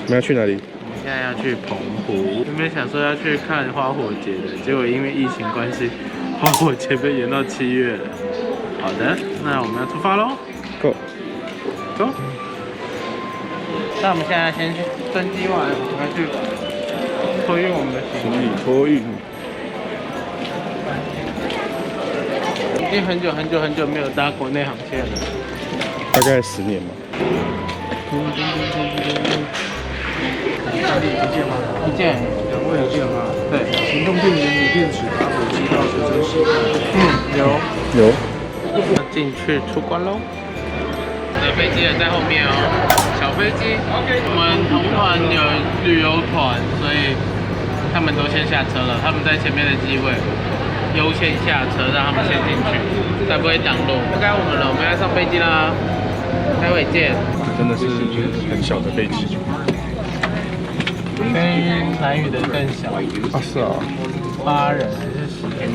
我们要去哪里？我们现在要去澎湖，原本想说要去看花火节的，结果因为疫情关系，花火节被延到7月了。好的，那我们要出发喽 Go。 Go。那我们现在先去登机完，我们要去托运我们的行李。托运。已经很久没有搭国内航线了，大概10年吧。家里一件吗？一件2位一件吗？对，行动电源锂电池打火机到随身携带。有。要进去出关喽。我的飞机也在后面哦，小飞机。我们同团有旅游团，所以他们都先下车了，他们在前面的机位优先下车，让他们先进去，才不会挡路。不该我们了，我们要上飞机啦，待会见。真的是很小的飞机。跟蓝屿的更小。啊，是啊。8人还是10人？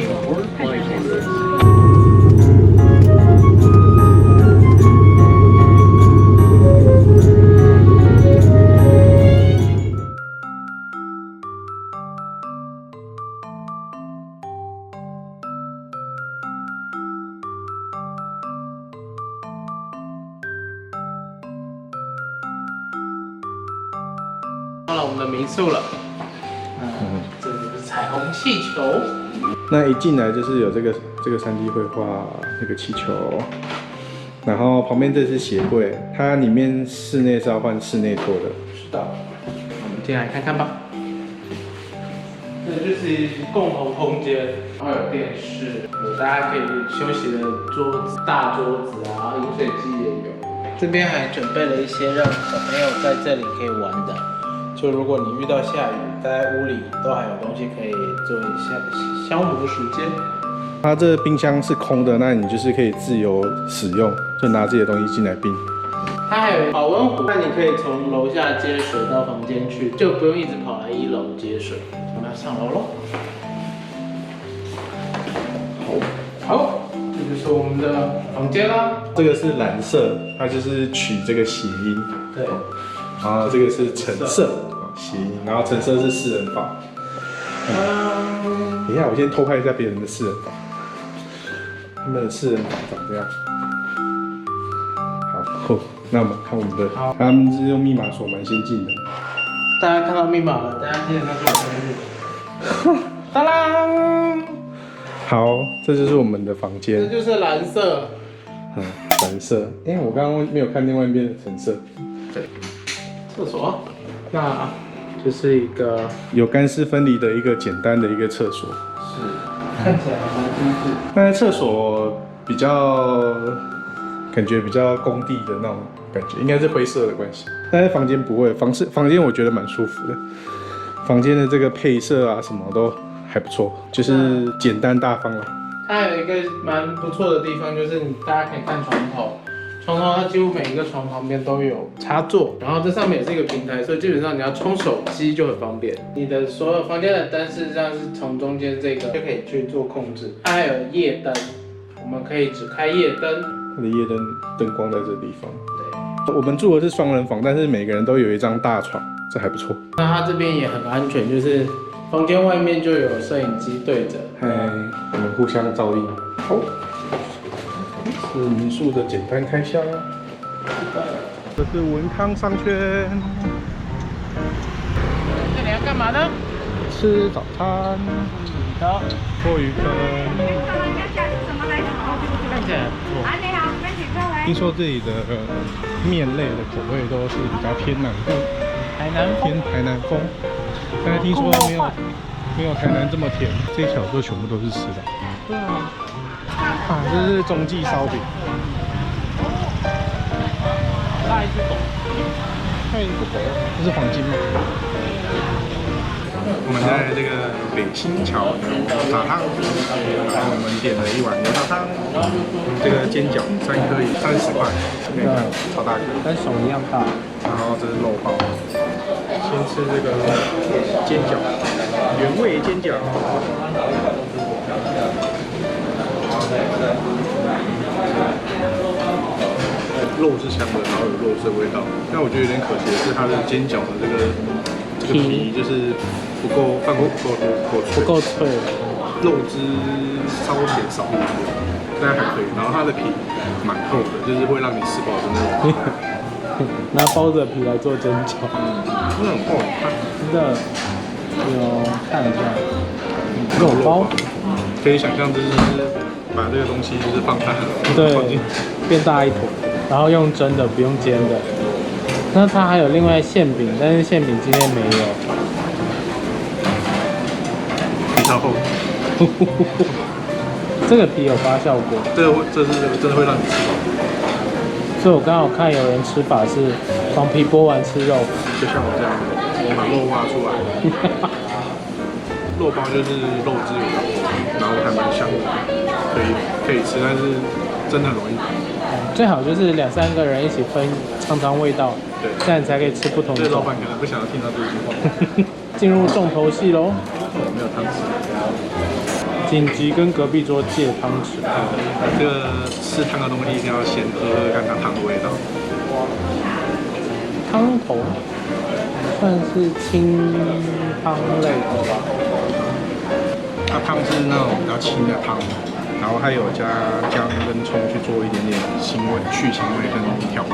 到了我们的民宿了。这是彩虹气球。那一进来就是有这个3D 绘画那个气球，然后旁边这是鞋柜，它里面室内是要换室内拖的。是的。我们进来看看吧。这就是共同空间，然后有电视，有大家可以休息的桌子、大桌子啊，饮水机也有。这边还准备了一些让小朋友在这里可以玩的。就如果你遇到下雨，待在屋里都还有东西可以做一下消磨时间。它这冰箱是空的，那你就是可以自由使用，就拿自己的东西进来冰。它还有保温壶，那你可以从楼下接水到房间去，就不用一直跑来1楼接水。我们要上楼喽。好，这就是我们的房间啦。这个是蓝色，它就是取这个谐音。对。然后这个是橙色，谐音，然后橙色是4人房。等一下，我先偷拍一下别人的4人房，他们的4人房长这样。好，那我们看我们的，他们是用密码锁，蛮先进的。大家看到密码了，大家记得那是我生日。当当！好，这就是我们的房间。这就是蓝色。蓝色。我刚刚没有看另外一边的橙色。对。厕所，那就是一个有干湿分离的一个简单的一个厕所。是，看起来还蛮精致。但是厕所比较感觉比较工地的那种感觉，应该是灰色的关系。但是房间不会，房间我觉得蛮舒服的。房间的这个配色啊什么都还不错，就是简单大方了。它有一个蛮不错的地方，就是大家可以看床头。床头它几乎每一个床旁边都有插座，然后这上面也是一个平台，所以基本上你要充手机就很方便。你的所有房间的灯事实上是从中间这个就可以去做控制。它还有夜灯，我们可以只开夜灯。它的夜灯光在这地方。对，我们住的是双人房，但是每个人都有一张大床，这还不错。那它这边也很安全，就是房间外面就有摄影机对着。我们互相照应。好。是民宿的简单开箱。这是文康商圈。这里要干嘛呢？吃早餐。好，墨鱼羹。看起来不错。听说这里的面类的口味都是比较偏南部，偏台南风。但是听说没有台南这么甜，这一条就全部都是吃的。对啊。这是中记烧饼。大一只狗。看一个狗，这是黄金吗？我们在这个北新桥牛杂汤，然后我们点了1碗牛杂汤，这个煎饺3颗也30块，可以看超大颗，跟手一样大。然后这是肉包，先吃这个煎饺，原味煎饺。肉是香的，然后有肉是的味道。但我觉得有点可惜的是，它的煎饺的这个皮就是不够饭锅不够脆，肉汁稍显少一点，但还可以。然后它的皮蛮厚的，就是会让你吃饱的那种。拿包子的皮来做煎饺，真的很厚，你看，真的有看一下肉包，可以想象就是把这个东西就是放大，对，变大一坨，然后用蒸的，不用煎的。那它还有另外馅饼，但是馅饼今天没有。皮超厚，这个皮有发酵过，这是真的会让你吃饱。所以我刚好看有人吃法是黄皮剥完吃肉，就像我这样，我把肉挖出来，肉包就是肉汁有多，然后还蛮香的，可以吃，但是真的很容易。最好就是2-3个人一起分尝尝味道，对，这样才可以吃不同的。这老板可能不想要听到这句话。进入重头戏喽，没有汤匙。紧急跟隔壁桌借汤匙。这个吃汤的东西一定要先喝看它汤的味道。汤头算是清汤类的吧。它汤是那种比较清的汤，然后还有加姜跟葱去做一点点腥味、去腥味跟调味。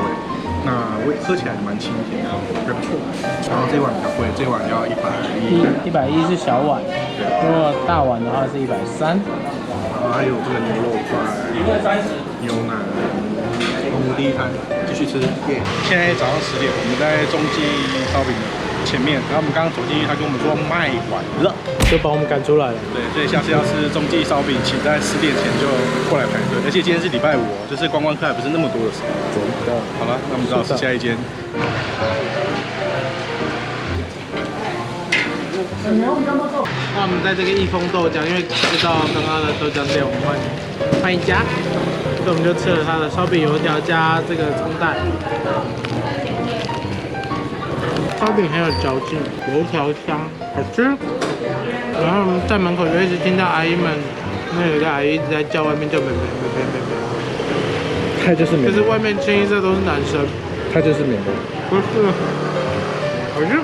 那喝起来蛮清甜的，还不错。然后这碗比较贵，这碗要110。110是小碗，如果大碗的话是130。然后还有这个牛肉块、牛腩、牡蛎汤，继续吃。现在早上10点，我们在中记烧饼前面，然后我们刚刚走进去，他跟我们说卖完了，就把我们赶出来了。对，所以下次要吃中记烧饼，请在10点前就过来排队。而且今天是礼拜5，就是观光客还不是那么多的时候。真的。好了，那我们知道是下一间。那我们在这个益丰豆浆，因为知道刚刚的豆浆店，我们换一家，所以我们就吃了它的烧饼油条加这个葱蛋。烧饼很有嚼劲，油条香，好吃。然后我们在门口就一直听到阿姨们，那有个阿姨一直在叫外面叫妹妹。他就是就是外面清一色都是男生，他就是美国。不是，好吃。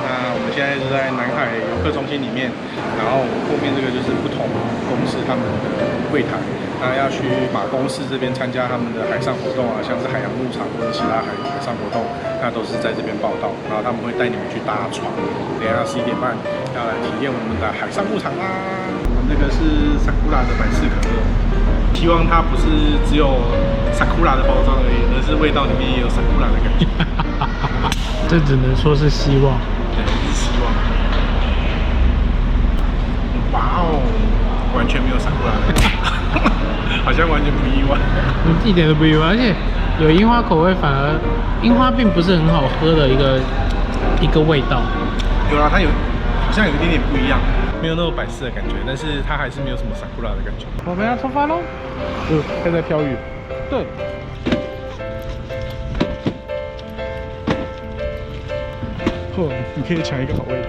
那我们现在是在南海游客中心里面，然后后面这个就是不同公司他们的柜台，那要去马公司这边参加他们的海上活动啊，像是海洋牧场或者其他海上活动，那都是在这边报道，然后他们会带你们去搭船。等一下11点半要来体验我们的海上牧场啦。我们这个是 Sakura 的百事可乐，希望它不是只有 Sakura 的包装而已，而是味道里面也有 Sakura 的感觉。这只能说是希望。对，是希望。哇哦，完全没有Sakura的感觉，好像完全不意外。一点都不意外，而且有樱花口味，反而樱花并不是很好喝的一个味道。有啦，它好像有一点点不一样，没有那种百事的感觉，但是它还是没有什么Sakura的感觉。我们要出发喽！现在飘雨。对。哦，你可以抢一个好位置。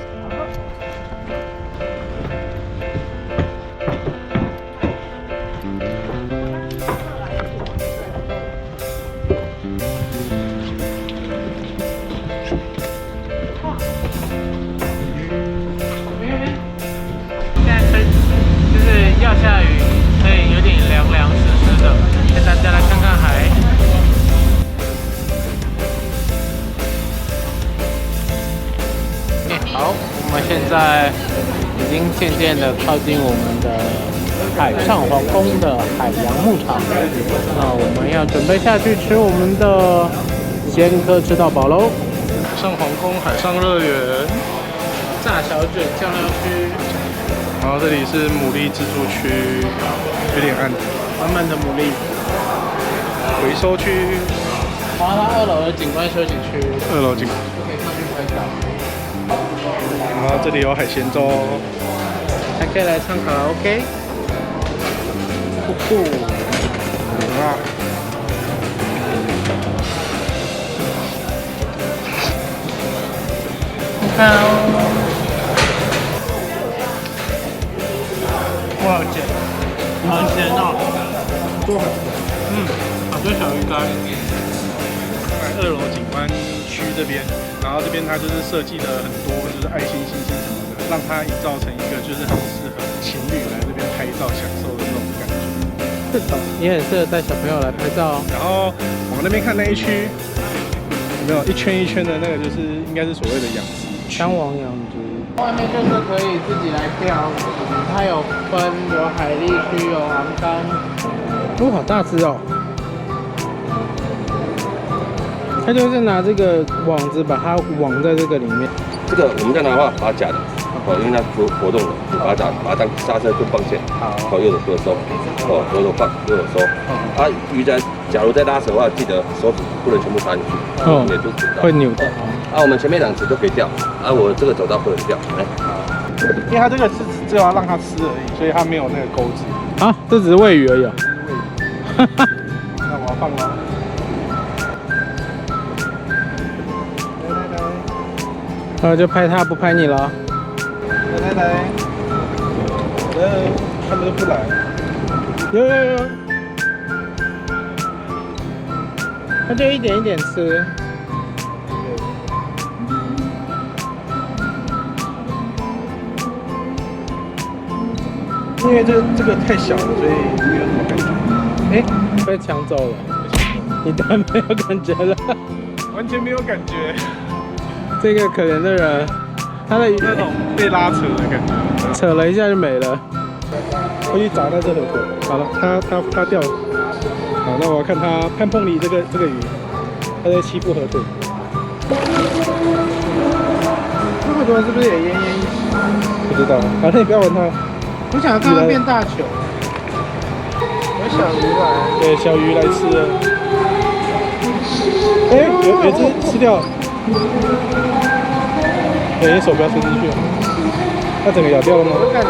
现在就是要下雨，所以有点凉凉湿湿的，带大家来看看海。好，我们现在已经渐渐的靠近我们的海上皇宫的海洋牧场，那我们要准备下去吃我们的鲜科吃到饱喽！海上皇宫海上乐园，炸小卷酱料区，然后这里是牡蛎制作区，有点暗，满满的牡蛎。回收区，滑到2楼的景观休息区2楼景，就可以上去拍照。然后这里有海鲜粥，还可以来唱卡拉 OK。酷酷，啊，你看哦，哇，姐，好咸哦，好多小鱼干。2楼景观区这边，然后这边它就是设计了很多就是爱心星星什么的，让它营造成一个就是很适合情侣来这边拍照享受的那种感觉。是的，也很适合带小朋友来拍照哦。然后往那边看那一区，有没有一圈一圈的那个，就是应该是所谓的养殖区。当王养殖，外面就是可以自己来钓，它有分有海蛎区，有昂竿。哦，好大只哦！它就是拿这个网子把它网在这个里面。这个我们在拿的话，把它夹的，因为它活动了，你把它当刹车就放线，右手收，左手放，右手收。鱼在假如在拉扯的话，记得手指不能全部插进去，也都会扭的。我们前面2只都可以钓，我这个走道不能钓，来。因为它这个是只有要让它吃而已，所以它没有那个钩子。啊，这只是喂鱼而已哦。那我要放了。那就拍它，不拍你了。来，他们都不来。有，它就一点一点吃。因为这个太小了，所以没有什么感觉。哎，被抢走了，你当然没有感觉了，完全没有感觉。这个可怜的人，他的那种被拉扯的感觉，扯了一下就没了。我去找那只河豚。好了，它掉了。好，那我要看碰里这个鱼，它在欺负河豚。这河豚是不是也奄奄一息？不知道。反正你不要玩它。我想要看它变大球。有小鱼来。对，小鱼来吃了。哎，有一只吃掉了。对，你手不要伸进去。它整个咬掉了吗？我感觉。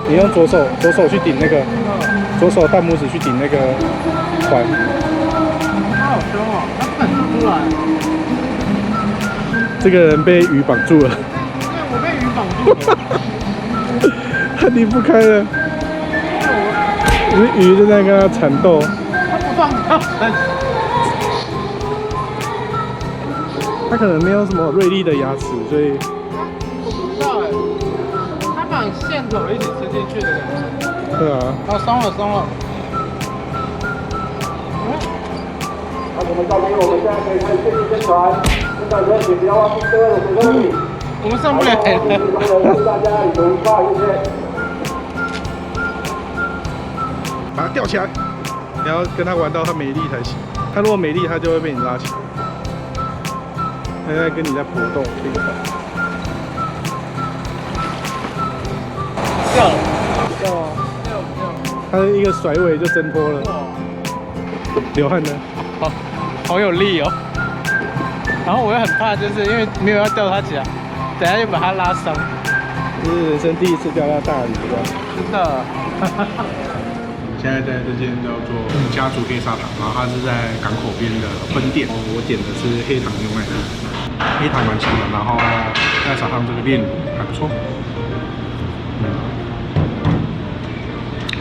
你用左手去顶那个，左手大拇指去顶那个环。它好凶哦，它不肯出来。这个人被鱼绑住了。对，我被鱼绑住了。他离不开了。鱼就在跟他缠斗。它不放掉。他可能没有什么锐利的牙齿，所以。我不知道哎。它把线头一起吃进去的感觉。对啊。哦，松了。我们现在可以开始建立宣传，宣传者请不要忘记各位的水生礼。我们上不来了。祝大家旅途愉快，谢谢。把它吊起来，你要跟它玩到它没力才行。它如果没力，它就会被你拉起来。它在跟你在搏斗，可以吧？掉了。它一个甩尾就挣脱了，流汗的。好有力哦。然后我又很怕，就是因为没有要钓它起来，等下又把它拉伤。这是人生第一次钓到大鱼，对吧？真的。现在在这间叫做家族黑砂糖，然后它是在港口边的分店。我点的是黑糖牛奶茶，黑糖蛮强的，然后再撒上这个炼乳，还不错。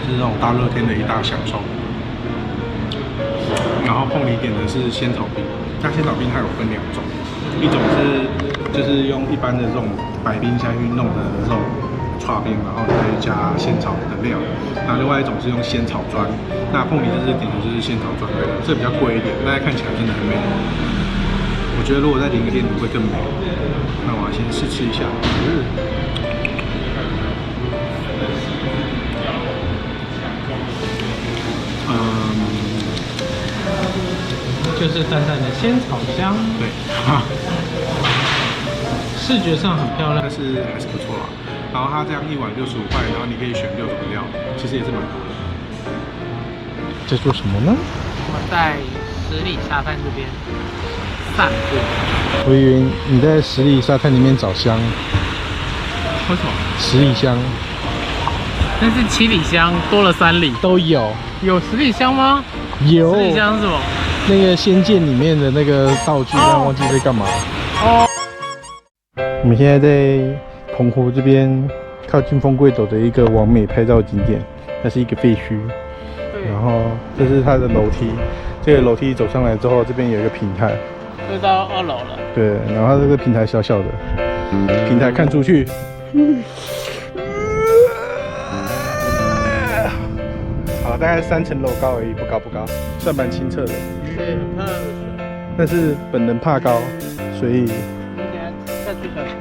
是这种大热天的一大享受。然后碰里点的是仙草冰，那仙草冰它有分2种，一种是就是用一般的这种白冰下去弄的这种刨冰，然后再加仙草的料，那另外一种是用仙草砖。那碰里这次点的就是仙草砖的，这比较贵一点，大家看起来真的很美。我觉得如果再淋个炼乳会更美。那我要先试吃一下。就是淡淡的仙草香，对，视觉上很漂亮，但是还是不错啦。然后它这样1碗65块，然后你可以选6种料，其实也是蛮多的。在做什么呢？我们在十里沙滩这边散步。我以为你在十里沙滩里面找香。为什么？10里香。但是7里香多了3里都有。有10里香吗？有。10里香是什么？那个《仙剑》里面的那个道具，但忘记在干嘛。哦。我们现在在澎湖这边靠近风柜斗的一个完美拍照景点，它是一个废墟。对，然后这是它的楼梯，这个楼梯走上来之后，这边有一个平台，就到2楼了。对，然后它这个平台小小的，平台看出去，好，大概3层楼高而已，不高不高，算蛮清澈的。对，很怕水。但是本人怕高，所以你等下下去小心。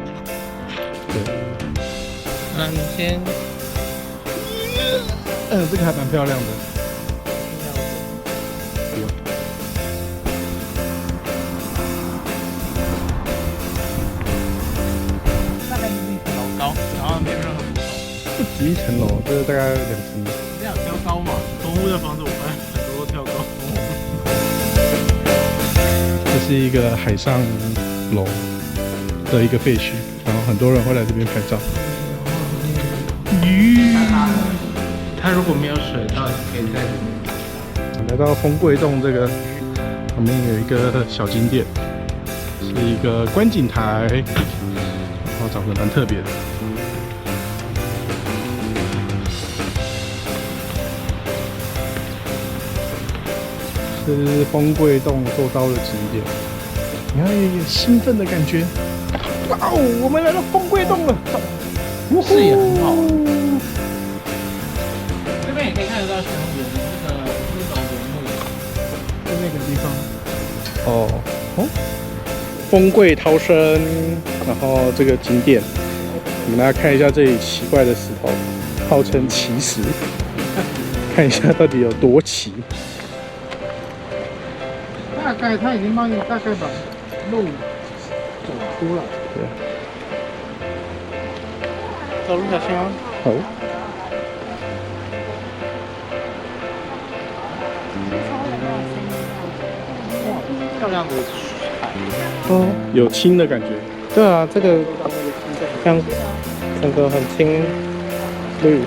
对，你先。这个还蛮漂亮的。不用。大概就是1层楼高，然后没有任何扶手。不止1层楼，这个大概2层。这样挑高嘛？东屋的房子我发现很多都挑高。这是一个海上楼的一个废墟，然后很多人会来这边拍照。它如果没有水，倒是可以在里面。来到丰贵洞这个旁边有一个小景点，是一个观景台，然后长得蛮特别的。是丰贵洞周遭的景点，你看有点兴奋的感觉。哇哦，我们来到丰贵洞了，视野很好。这边也可以看得到玄武岩那个1楼的墓，在那个地方。哦，丰贵涛声，然后这个景点，我们来看一下这里奇怪的石头，号称奇石，看一下到底有多奇。大概他已经帮你大概把路走出来。对，走路小心哦。好。漂亮的海。哦，有青的感觉。对啊，这个像整个很青绿。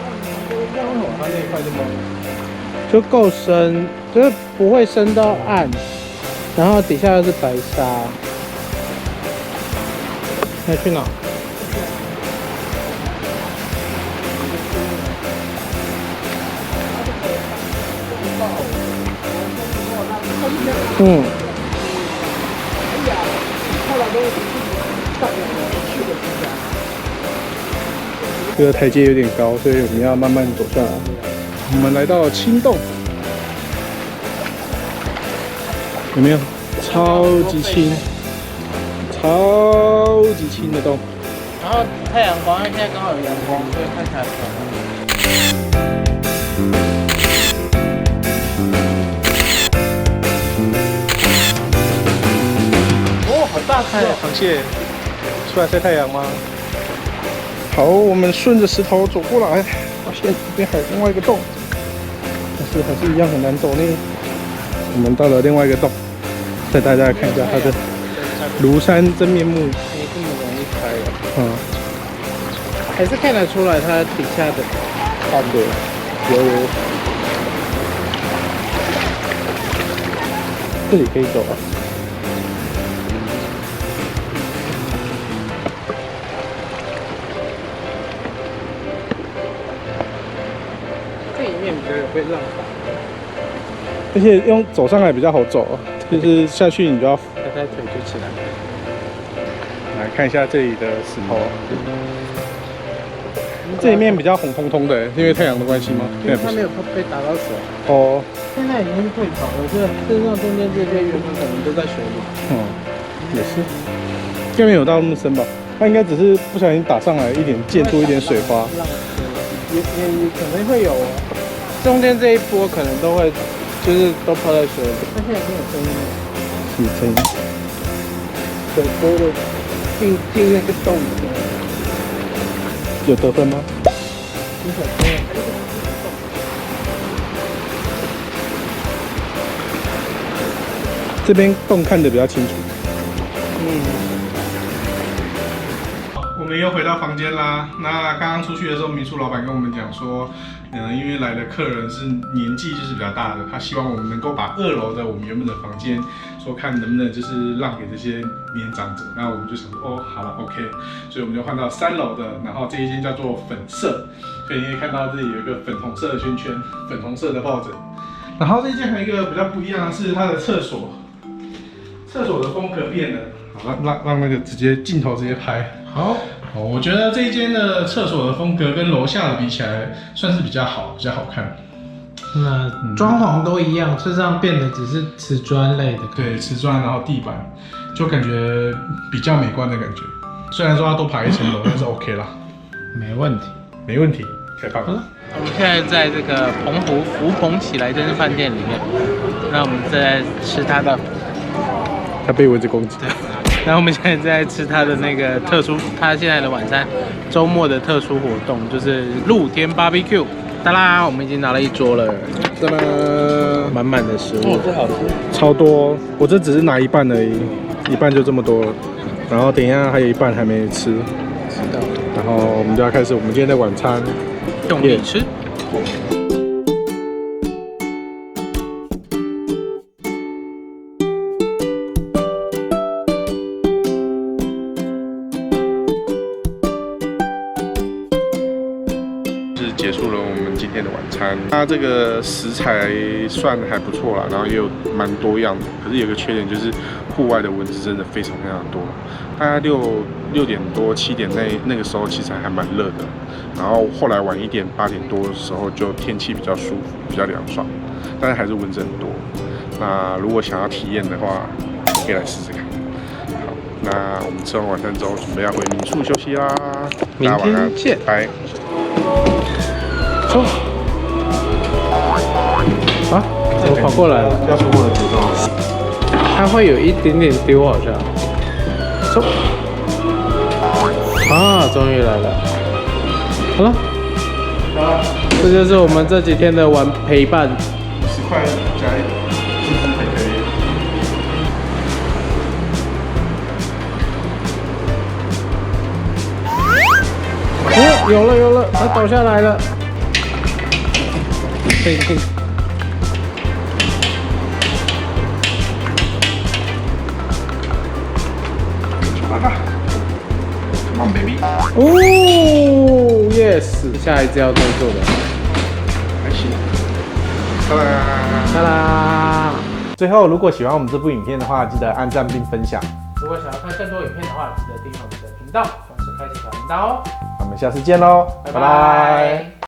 它那一块这么就够深，就是不会深到岸，然后底下又是白沙。要去哪？这个台阶有点高，所以我们要慢慢走下来。我们来到青洞，有没有？超级青，超级青的洞。然后太阳光，因为现在刚好有阳光，所以看起来很漂亮。哦，好大只哦！螃蟹出来晒太阳吗？好，我们顺着石头走过来，发现这边还有另外一个洞，但是还是一样很难走呢。我们到了另外一个洞，带大家看一下它的庐山真面目。没这么容易拍的，还是看得出来它底下的看对，有，这里可以走啊。这一面比较有被浪打，而且用走上来比较好走，就是下去你就要抬抬腿就起来了。来看一下这里的石头，这一面比较红彤彤的，是因为太阳的关系吗？因为它没有被打到水。哦，现在已经退潮了，这身上中间这些原本可能都在水里。也是，应该没有到那么深吧？它应该只是不小心打上来一点，溅出一点水花。也可能会有哦，中间这一波可能都会，就是都泡在水里。它现在已经有声音了，有声音。水波的进那个洞里面。有得分吗？你小心。这边洞看得比较清楚。我们又回到房间啦。那刚刚出去的时候，民宿老板跟我们讲说，因为来的客人是年纪就是比较大的，他希望我们能够把2楼的我们原本的房间，说看能不能就是让给这些年长者。那我们就想说，哦，好了 ，OK， 所以我们就换到3楼的，然后这一间叫做粉色，所以你可以看到这里有一个粉红色的圈圈，粉红色的抱枕。然后这间还有一个比较不一样的是它的厕所，厕所的风格变了。好，让那个直接镜头直接拍。好，我觉得这一间的厕所的风格跟楼下的比起来，算是比较好看。那装潢都一样，事实上变的只是瓷砖类的。对，瓷砖，然后地板，就感觉比较美观的感觉。虽然说它多爬1层楼，但是 OK 啦，没问题，没问题，太棒了。我们现在在这个澎湖福朋喜来登饭店里面，那我们在吃它的，它被蚊子攻击。然后我们现在在吃它的那个特殊，它现在的晚餐，周末的特殊活动就是露天 BBQ。哒啦，我们已经拿了一桌了，哒啦，满满的食物，这好吃。超多，我这只是拿一半而已，一半就这么多了。然后等一下还有一半还没吃，然后我们就要开始我们今天的晚餐，用力吃。结束了我们今天的晚餐。它这个食材算还不错啦，然后也有蛮多样的。可是有个缺点就是户外的蚊子真的非常多。大概6点多7点那个时候其实还蛮热的，然后后来晚一点8点多的时候就天气比较舒服，比较凉爽，但是还是蚊子很多。那如果想要体验的话，可以来试试看。好，那我们吃完晚餐之后，准备要回民宿休息啦。明大家晚安天见，拜。走。啊，我跑过来了，要出货的节奏。它会有一点点丢，好像。走。啊，终于来了。好了，这就是我们这几天的玩陪伴。10块加1，是不是还可以？哦，有了，它倒下来了。听。Come on baby，哦 ，yes， 下一次要动作的。还行。哒啦。哒啦！最后，如果喜欢我们这部影片的话，记得按赞并分享。如果想要看更多影片的话，记得订阅我们的频道，同时开启小铃铛哦。我们下次见喽，拜拜。